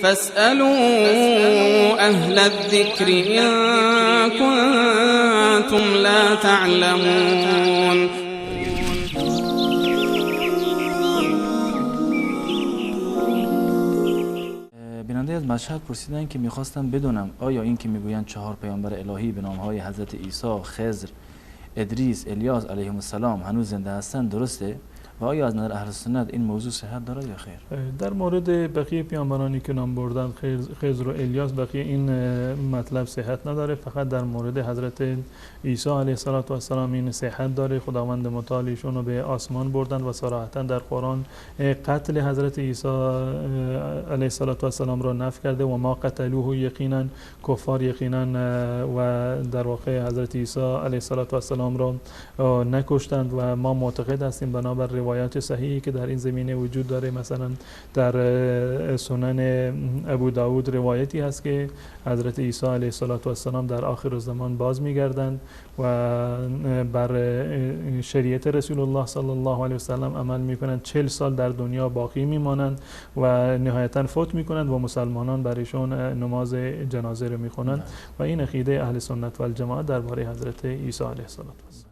فاسألوا أهل الذكر إن كنتم لا تعلمون. بیننده از مشهد پرسیدن که میخواستم بدونم آیا این که میگویند 4 پیامبر الهی به نامهای حضرت عیسی، خضر، ادریس، الیاس علیهم السلام هنوز زنده هستند درسته؟ و آیا از نظر اهل سنت این موضوع صحت دارد یا خیر؟ در مورد بقیه پیامبرانی که نام بردن، خضر و الیاس، بقیه این مطلب صحت نداره. فقط در مورد حضرت عیسی علیه السلام این صحت داره. خداوند متعال ایشون رو به آسمان بردن و صراحتا در قرآن قتل حضرت عیسی علیه السلام را نفی کرده و ما قتلوه، یقینا کفار یقینا و در واقع حضرت عیسی علیه السلام را نکشتند و ما معتقد هستیم بنابر روایات صحیحی که در این زمینه وجود داره. مثلا در سنن ابو داود روایتی هست که حضرت عیسی علیه السلام در آخر الزمان باز میگردند و بر شریعت رسول الله صلی الله علیه وسلم عمل میکنند، 40 سال در دنیا باقی میمانند و نهایتا فوت میکنند و مسلمانان برایشون نماز جنازه رو میخونند و این عقیده اهل سنت و الجماعت درباره حضرت عیسی علیه السلام است.